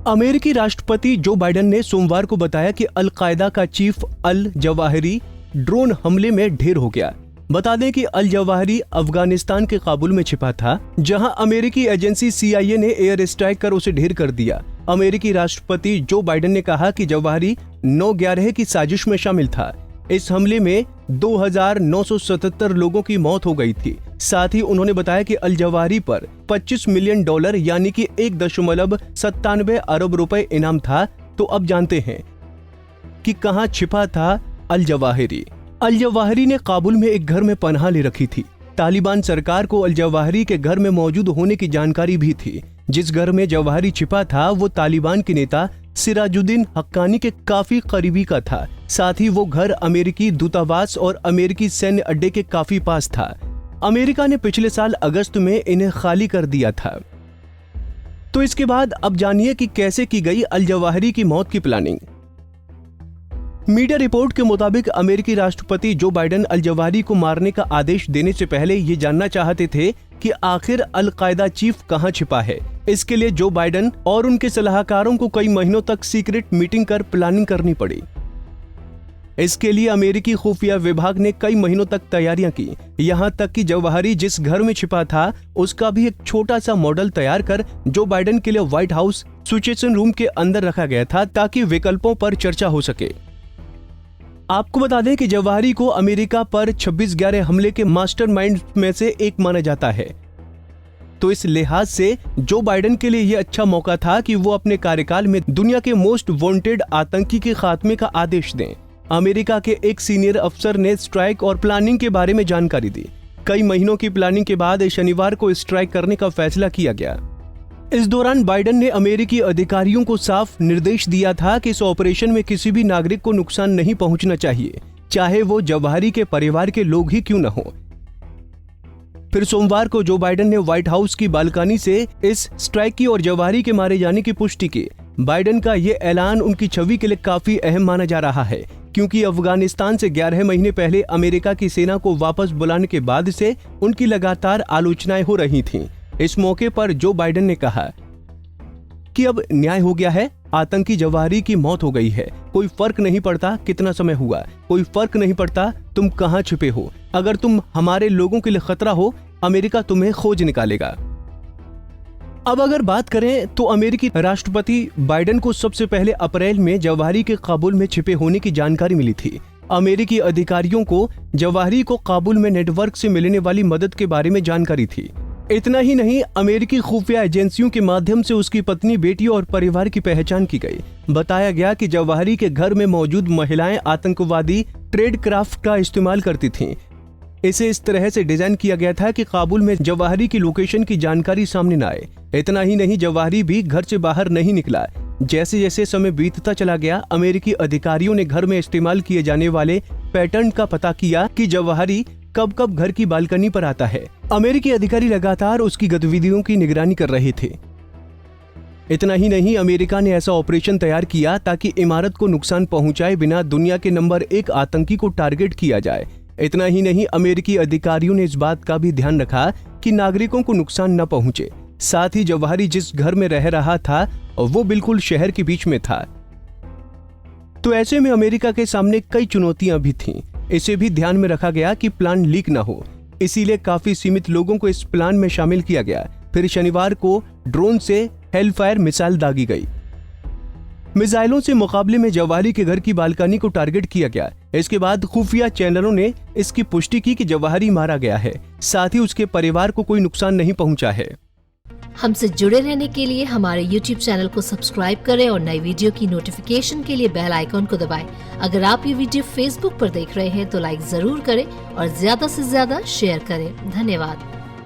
अमेरिकी राष्ट्रपति Joe Biden ने सोमवार को बताया कि अल-कायदा का चीफ अल जवाहिरी ड्रोन हमले में ढेर हो गया। बता दें कि अल जवाहिरी अफगानिस्तान के काबुल में छिपा था, जहां अमेरिकी एजेंसी CIA ने एयर स्ट्राइक कर उसे ढेर कर दिया। अमेरिकी राष्ट्रपति जो बाइडेन ने कहा कि जवाहिरी 9/11 की साजिश में शामिल था। इस हमले में 2,977 लोगों की मौत हो गई थी। साथ ही उन्होंने बताया कि अल जवाहिरी पर $25 मिलियन यानी कि 1.97 अरब रुपए इनाम था। तो अब जानते हैं कि कहां छिपा था अल जवाहिरी। अल जवाहिरी ने काबुल में एक घर में पनाह ले रखी थी। तालिबान सरकार को अल जवाहिरी के घर में मौजूद होने की जानकारी भी थी। जिस घर में जवाहिरी छिपा था वो तालिबान के नेता सिराजुद्दीन हक्कानी के काफी करीबी का था। साथ ही वो घर अमेरिकी दूतावास और अमेरिकी सैन्य अड्डे के काफी पास था। अमेरिका ने पिछले साल अगस्त में इन्हें खाली कर दिया था। तो इसके बाद अब जानिए कि कैसे की गई अल जवाहिरी की मौत की प्लानिंग। मीडिया रिपोर्ट के मुताबिक अमेरिकी राष्ट्रपति जो बाइडेन अल जवाहिरी को मारने का आदेश देने से पहले ये जानना चाहते थे कि आखिर अल-कायदा चीफ कहां छिपा है। इसके लिए जो बाइडेन और उनके सलाहकारों को कई महीनों तक सीक्रेट मीटिंग कर प्लानिंग करनी पड़ी। इसके लिए अमेरिकी खुफिया विभाग ने कई महीनों तक तैयारियां की। यहां तक कि जवाहिरी जिस घर में छिपा था उसका भी एक छोटा सा मॉडल तैयार कर जो बाइडेन के लिए व्हाइट हाउस सिचुएशन रूम के अंदर रखा गया था, ताकि विकल्पों पर चर्चा हो सके। आपको बता दें कि जवाहिरी को अमेरिका पर 26/11 हमले के मास्टरमाइंड में से एक माना जाता है। तो इस लिहाज से जो बाइडेन के लिए यह अच्छा मौका था कि वो अपने कार्यकाल में दुनिया के मोस्ट वांटेड आतंकी के खात्मे का आदेश दें। अमेरिका के एक सीनियर अफसर ने स्ट्राइक और प्लानिंग के बारे में जानकारी दी। कई महीनों की प्लानिंग के बाद शनिवार को स्ट्राइक करने का फैसला किया गया। इस दौरान बाइडेन ने अमेरिकी अधिकारियों को साफ निर्देश दिया था कि इस ऑपरेशन में किसी भी नागरिक को नुकसान नहीं पहुंचना चाहिए, चाहे वो जवाहिरी के परिवार के लोग ही क्यों न हो। फिर सोमवार को जो बाइडेन ने व्हाइट हाउस की बालकनी से इस स्ट्राइक की और जवाहिरी के मारे जाने की पुष्टि की। बाइडेन का ये ऐलान उनकी छवि के लिए काफी अहम माना जा रहा है, क्योंकि अफगानिस्तान से 11 महीने पहले अमेरिका की सेना को वापस बुलाने के बाद से उनकी लगातार आलोचनाएं हो रही थीं। इस मौके पर जो बाइडेन ने कहा कि अब न्याय हो गया है, आतंकी जवाहिरी की मौत हो गई है। कोई फर्क नहीं पड़ता कितना समय हुआ, कोई फर्क नहीं पड़ता तुम कहां छुपे हो। अगर तुम हमारे लोगों के लिए खतरा हो, अमेरिका तुम्हें खोज निकालेगा। अब अगर बात करें तो अमेरिकी राष्ट्रपति बाइडेन को सबसे पहले अप्रैल में जवाहिरी के काबुल में छिपे होने की जानकारी मिली थी। अमेरिकी अधिकारियों को जवाहिरी को काबुल में नेटवर्क से मिलने वाली मदद के बारे में जानकारी थी। इतना ही नहीं, अमेरिकी खुफिया एजेंसियों के माध्यम से उसकी पत्नी, बेटी और परिवार की पहचान की गई। बताया गया कि जवाहिरी के घर में मौजूद महिलाएं आतंकवादी ट्रेड क्राफ्ट का इस्तेमाल करती थीं। इसे इस तरह से डिजाइन किया गया था कि काबुल में जवाहिरी की लोकेशन की जानकारी सामने न आए। इतना ही नहीं, जवाहिरी भी घर से बाहर नहीं निकला। जैसे जैसे समय बीतता चला गया, अमेरिकी अधिकारियों ने घर में इस्तेमाल किए जाने वाले पैटर्न का पता किया कि जवाहिरी कब कब घर की बालकनी पर आता है। अमेरिकी अधिकारी लगातार उसकी गतिविधियों की निगरानी कर रहे थे। इतना ही नहीं, अमेरिका ने ऐसा ऑपरेशन तैयार किया ताकि इमारत को नुकसान पहुंचाए बिना दुनिया के नंबर 1 आतंकी को टारगेट किया जाए। इतना ही नहीं, अमेरिकी अधिकारियों ने इस बात का भी ध्यान रखा कि नागरिकों को नुकसान न पहुंचे। साथ ही जवाहिरी जिस घर में रह रहा था वो बिल्कुल शहर के बीच में था। तो ऐसे में अमेरिका के सामने कई चुनौतियां भी थीं। इसे भी ध्यान में रखा गया कि प्लान लीक न हो, इसीलिए काफी सीमित लोगों को इस प्लान में शामिल किया गया। फिर शनिवार को ड्रोन से हेलफायर मिसाइल दागी गई। मिसाइलों से मुकाबले में जवाहिरी के घर की बालकनी को टारगेट किया गया। इसके बाद खुफिया चैनलों ने इसकी पुष्टि की कि जवाहिरी मारा गया है, साथ ही उसके परिवार को कोई नुकसान नहीं पहुंचा है। हमसे जुड़े रहने के लिए हमारे YouTube चैनल को सब्सक्राइब करें और नई वीडियो की नोटिफिकेशन के लिए बेल आइकॉन को दबाएं। अगर आप ये वीडियो Facebook पर देख रहे हैं तो लाइक जरूर करें और ज्यादा से ज्यादा शेयर करें। धन्यवाद।